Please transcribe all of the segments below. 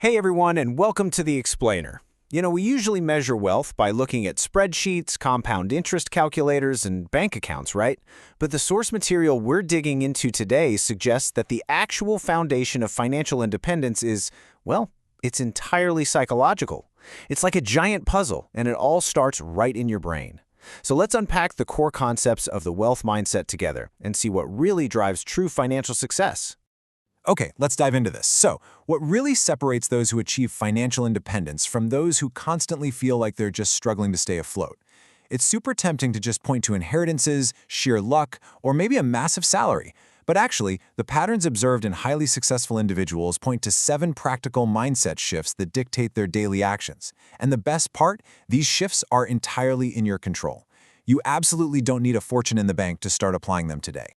Hey everyone, and welcome to The Explainer. We usually measure wealth by looking at spreadsheets, compound interest calculators, and bank accounts, right? But the source material we're digging into today suggests that the actual foundation of financial independence is, well, it's entirely psychological. It's like a giant puzzle, and it all starts right in your brain. So let's unpack the core concepts of the wealth mindset together and see what really drives true financial success. Okay, let's dive into this. So, what really separates those who achieve financial independence from those who constantly feel like they're just struggling to stay afloat? It's super tempting to just point to inheritances, sheer luck, or maybe a massive salary. But actually, the patterns observed in highly successful individuals point to 7 practical mindset shifts that dictate their daily actions. And the best part, these shifts are entirely in your control. You absolutely don't need a fortune in the bank to start applying them today.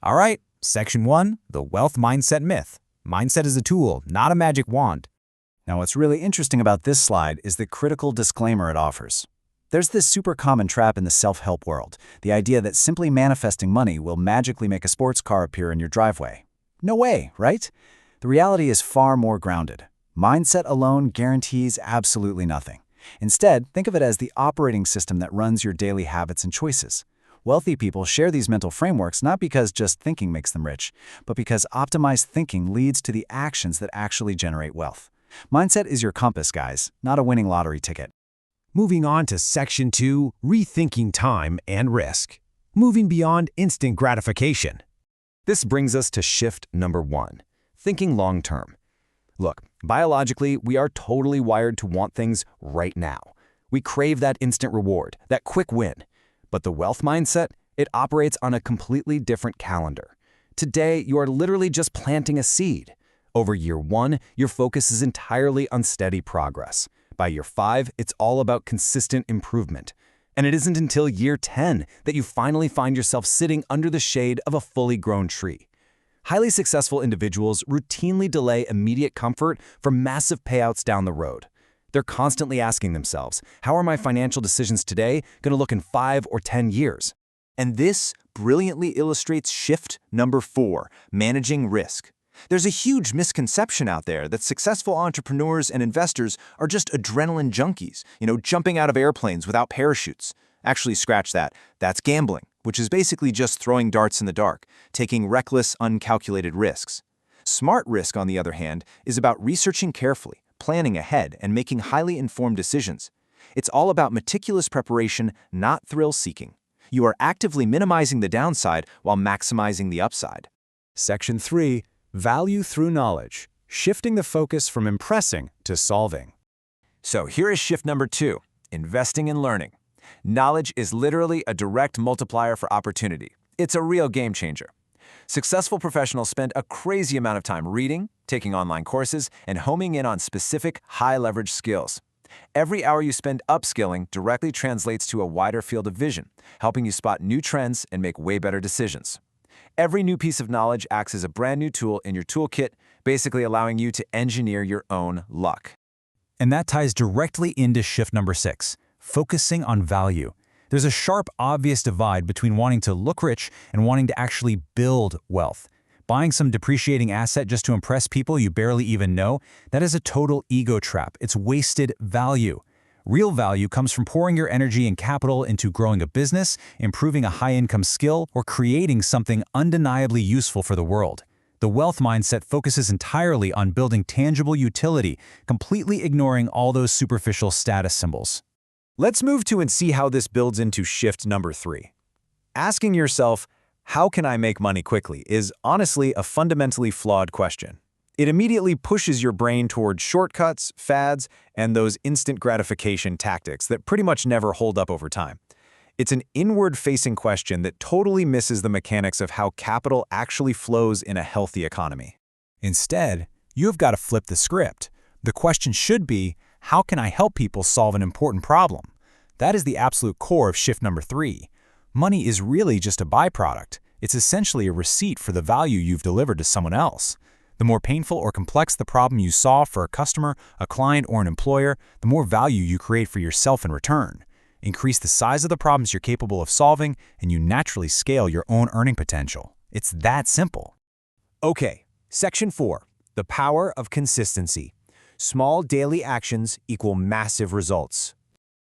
All right, Section 1, the Wealth Mindset Myth. Mindset is a tool, not a magic wand. Now, what's really interesting about this slide is the critical disclaimer it offers. There's this super common trap in the self-help world, the idea that simply manifesting money will magically make a sports car appear in your driveway. No way, right? The reality is far more grounded. Mindset alone guarantees absolutely nothing. Instead, think of it as the operating system that runs your daily habits and choices. Wealthy people share these mental frameworks not because just thinking makes them rich, but because optimized thinking leads to the actions that actually generate wealth. Mindset is your compass, guys, not a winning lottery ticket. Moving on to Section 2, rethinking time and risk. Moving beyond instant gratification. This brings us to shift number 1, thinking long-term. Look, biologically, we are totally wired to want things right now. We crave that instant reward, that quick win. But the wealth mindset, it operates on a completely different calendar. Today, you are literally just planting a seed. Over year 1, your focus is entirely on steady progress. By year 5, it's all about consistent improvement. And it isn't until year 10 that you finally find yourself sitting under the shade of a fully grown tree. Highly successful individuals routinely delay immediate comfort for massive payouts down the road. They're constantly asking themselves, how are my financial decisions today going to look in 5 or 10 years? And this brilliantly illustrates shift number 4, managing risk. There's a huge misconception out there that successful entrepreneurs and investors are just adrenaline junkies, jumping out of airplanes without parachutes. Actually, scratch that. That's gambling, which is basically just throwing darts in the dark, taking reckless, uncalculated risks. Smart risk, on the other hand, is about researching carefully, planning ahead, and making highly informed decisions. It's all about meticulous preparation, not thrill-seeking. You are actively minimizing the downside while maximizing the upside. Section 3, value through knowledge. Shifting the focus from impressing to solving. So here is shift number 2, investing in learning. Knowledge is literally a direct multiplier for opportunity. It's a real game changer. Successful professionals spend a crazy amount of time reading, taking online courses, and homing in on specific high-leverage skills. Every hour you spend upskilling directly translates to a wider field of vision, helping you spot new trends and make way better decisions. Every new piece of knowledge acts as a brand new tool in your toolkit, basically allowing you to engineer your own luck. And that ties directly into shift number 6, focusing on value. There's a sharp, obvious divide between wanting to look rich and wanting to actually build wealth. Buying some depreciating asset just to impress people you barely even know, that is a total ego trap. It's wasted value. Real value comes from pouring your energy and capital into growing a business, improving a high-income skill, or creating something undeniably useful for the world. The wealth mindset focuses entirely on building tangible utility, completely ignoring all those superficial status symbols. Let's move to and see how this builds into shift number 3. Asking yourself, how can I make money quickly, is honestly a fundamentally flawed question. It immediately pushes your brain toward shortcuts, fads, and those instant gratification tactics that pretty much never hold up over time. It's an inward-facing question that totally misses the mechanics of how capital actually flows in a healthy economy. Instead, you've got to flip the script. The question should be, how can I help people solve an important problem? That is the absolute core of shift number 3. Money is really just a byproduct. It's essentially a receipt for the value you've delivered to someone else. The more painful or complex the problem you solve for a customer, a client, or an employer, the more value you create for yourself in return. Increase the size of the problems you're capable of solving, and you naturally scale your own earning potential. It's that simple. Okay, Section 4, the power of consistency. Small daily actions equal massive results.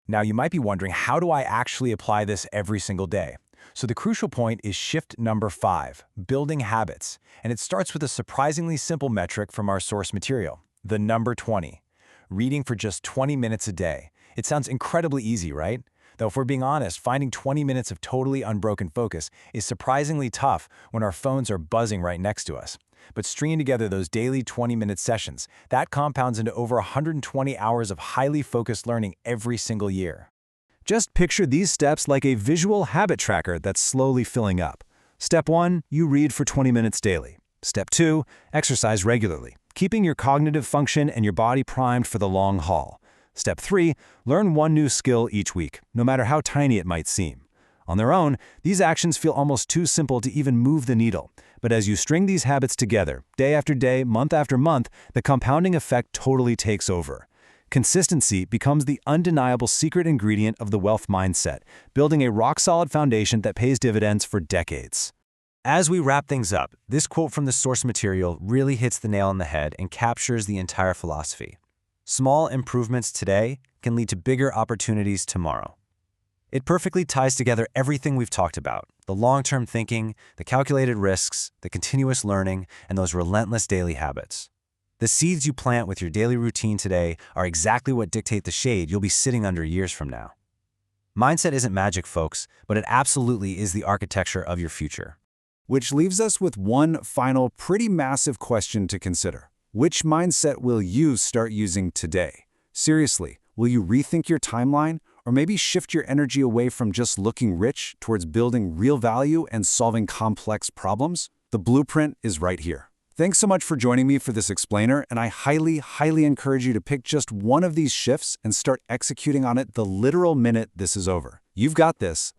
Now, you might be wondering, how do I actually apply this every single day? So the crucial point is shift number 5, building habits. And it starts with a surprisingly simple metric from our source material, the number 20. Reading for just 20 minutes a day. It sounds incredibly easy, right? Though if we're being honest, finding 20 minutes of totally unbroken focus is surprisingly tough when our phones are buzzing right next to us. But stringing together those daily 20-minute sessions, that compounds into over 120 hours of highly focused learning every single year. Just picture these steps like a visual habit tracker that's slowly filling up. Step 1, you read for 20 minutes daily. Step 2, exercise regularly, keeping your cognitive function and your body primed for the long haul. Step 3, learn one new skill each week, no matter how tiny it might seem. On their own, these actions feel almost too simple to even move the needle. But as you string these habits together, day after day, month after month, the compounding effect totally takes over. Consistency becomes the undeniable secret ingredient of the wealth mindset, building a rock-solid foundation that pays dividends for decades. As we wrap things up, this quote from the source material really hits the nail on the head and captures the entire philosophy. Small improvements today can lead to bigger opportunities tomorrow. It perfectly ties together everything we've talked about: the long-term thinking, the calculated risks, the continuous learning, and those relentless daily habits. The seeds you plant with your daily routine today are exactly what dictate the shade you'll be sitting under years from now. Mindset isn't magic, folks, but it absolutely is the architecture of your future. Which leaves us with one final pretty massive question to consider. Which mindset will you start using today? Seriously, will you rethink your timeline, or maybe shift your energy away from just looking rich towards building real value and solving complex problems? The blueprint is right here. Thanks so much for joining me for this explainer, and I highly encourage you to pick just one of these shifts and start executing on it the literal minute this is over. You've got this.